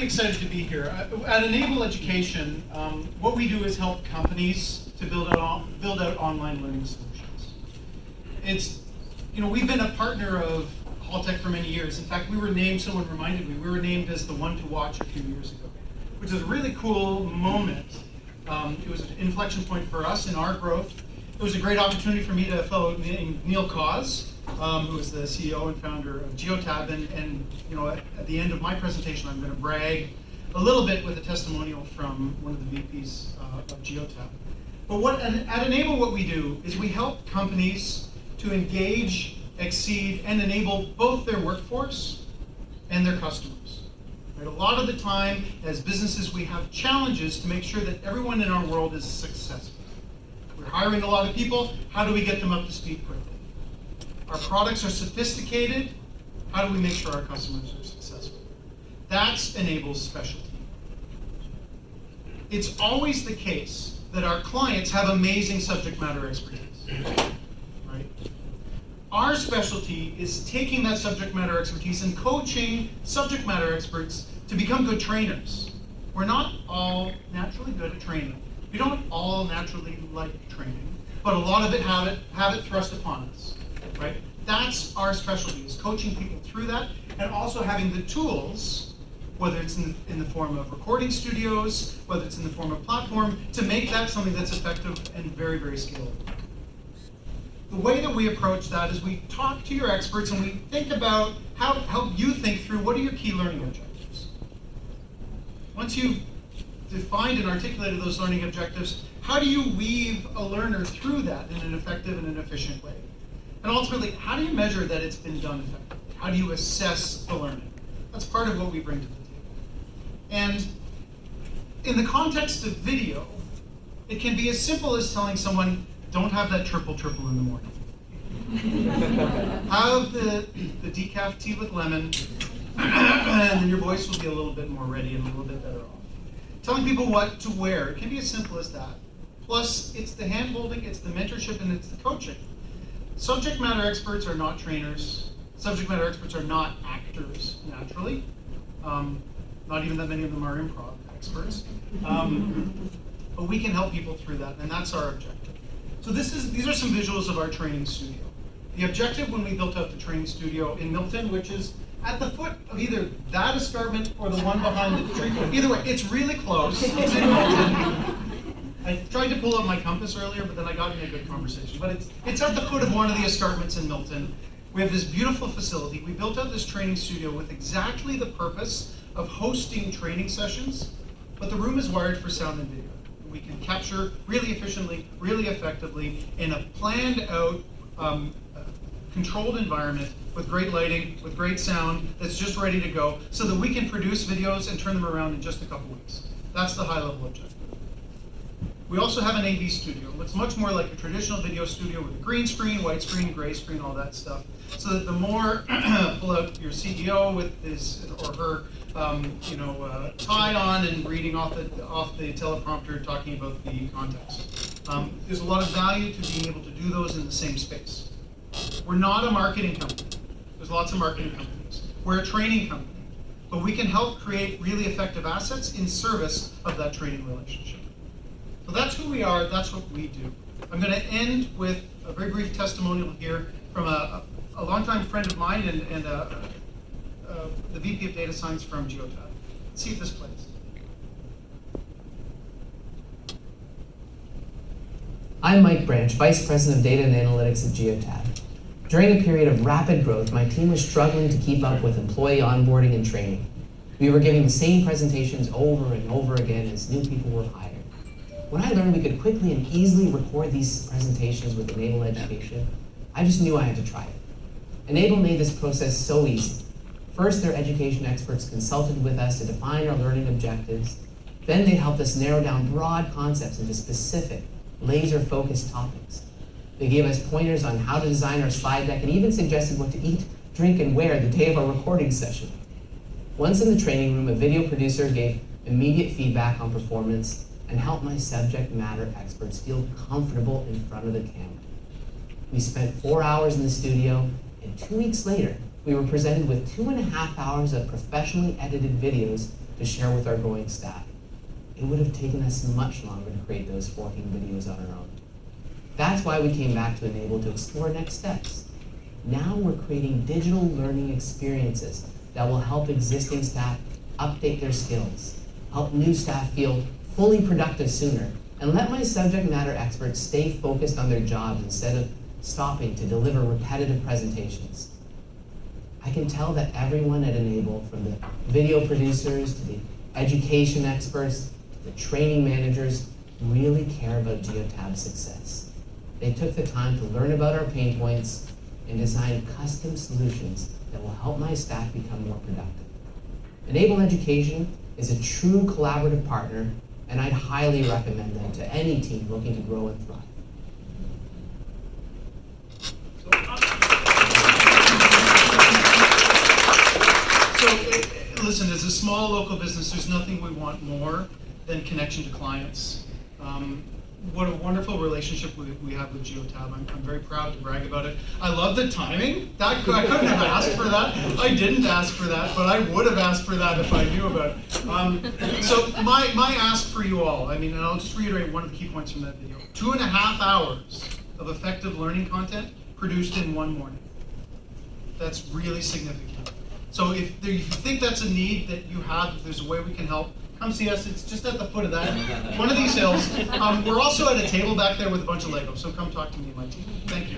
excited to be here. At Enable Education, what we do is help companies to build out online learning solutions. We've been a partner of HalTech for many years. In fact, we were named, someone reminded me, we were named as the one to watch a few years ago, which is a really cool moment. It was an inflection point for us in our growth. It was a great opportunity for me to fellow Neil Cause, who is the CEO and founder of Geotab, and at the end of my presentation, I'm going to brag a little bit with a testimonial from one of the VPs of Geotab. But at Enable, what we do is we help companies to engage, exceed, and enable both their workforce and their customers. Right? A lot of the time, as businesses, we have challenges to make sure that everyone in our world is successful. We're hiring a lot of people. How do we get them up to speed quickly? Our products are sophisticated. How do we make sure our customers are successful? That's Enable's specialty. It's always the case that our clients have amazing subject matter expertise. Right? Our specialty is taking that subject matter expertise and coaching subject matter experts to become good trainers. We're not all naturally good at training. We don't all naturally like training, but a lot of it have it thrust upon us. Right? That's our specialty, is coaching people through that, and also having the tools, whether it's in the form of recording studios, whether it's in the form of platform, to make that something that's effective and very, very scalable. The way that we approach that is we talk to your experts and we think about how you think through what are your key learning objectives. Once you've defined and articulated those learning objectives, how do you weave a learner through that in an effective and an efficient way? And ultimately, how do you measure that it's been done effectively? How do you assess the learning? That's part of what we bring to the table. And in the context of video, it can be as simple as telling someone, don't have that triple in the morning. Have the decaf tea with lemon, and then your voice will be a little bit more ready and a little bit better off. Telling people what to wear, it can be as simple as that. Plus, it's the hand-holding, it's the mentorship, and it's the coaching. Subject matter experts are not trainers. Subject matter experts are not actors, naturally. Not even that many of them are improv experts. But we can help people through that, and that's our objective. So these are some visuals of our training studio. The objective when we built out the training studio in Milton, which is at the foot of either that escarpment or the one behind the tree. Either way, it's really close. It's in Milton. I tried to pull up my compass earlier, but then I got in a good conversation. But it's at the foot of one of the escarpments in Milton. We have this beautiful facility. We built out this training studio with exactly the purpose of hosting training sessions, but the room is wired for sound and video. We can capture really efficiently, really effectively in a planned out, controlled environment with great lighting, with great sound, that's just ready to go, so that we can produce videos and turn them around in just a couple weeks. That's the high level objective. We also have an AV studio. It looks much more like a traditional video studio with a green screen, white screen, gray screen, all that stuff. So that the more pull out your CEO with his or her tie on and reading off the teleprompter, talking about the context. There's a lot of value to being able to do those in the same space. We're not a marketing company. There's lots of marketing companies. We're a training company, but we can help create really effective assets in service of that training relationship. So that's who we are, that's what we do. I'm going to end with a very brief testimonial here from a longtime friend of mine and the VP of Data Science from Geotab. Let's see if this plays. I'm Mike Branch, Vice President of Data and Analytics at Geotab. During a period of rapid growth, my team was struggling to keep up with employee onboarding and training. We were giving the same presentations over and over again as new people were hired. When I learned we could quickly and easily record these presentations with Enable Education, I just knew I had to try it. Enable made this process so easy. First, their education experts consulted with us to define our learning objectives. Then they helped us narrow down broad concepts into specific, laser-focused topics. They gave us pointers on how to design our slide deck and even suggested what to eat, drink, and wear the day of our recording session. Once in the training room, a video producer gave immediate feedback on performance and helped my subject matter experts feel comfortable in front of the camera. We spent 4 hours in the studio, and 2 weeks later, we were presented with 2.5 hours of professionally edited videos to share with our growing staff. It would have taken us much longer to create those 14 videos on our own. That's why we came back to Enable to explore next steps. Now we're creating digital learning experiences that will help existing staff update their skills, help new staff feel fully productive sooner, and let my subject matter experts stay focused on their jobs instead of stopping to deliver repetitive presentations. I can tell that everyone at Enable, from the video producers to the education experts to the training managers, really care about Geotab's success. They took the time to learn about our pain points and design custom solutions that will help my staff become more productive. Enable Education is a true collaborative partner, and I'd highly recommend them to any team looking to grow and thrive. Listen, as a small local business, there's nothing we want more than connection to clients. What a wonderful relationship we have with Geotab. I'm very proud to brag about it. I love the timing. I couldn't have asked for that. I didn't ask for that, but I would have asked for that if I knew about it. So my ask for you all, and I'll just reiterate one of the key points from that video. 2.5 hours of effective learning content produced in one morning. That's really significant. So if you think that's a need that you have, if there's a way we can help, come see us. It's just at the foot of that. One of these hills. We're also at a table back there with a bunch of Legos, so come talk to me and my team. Thank you.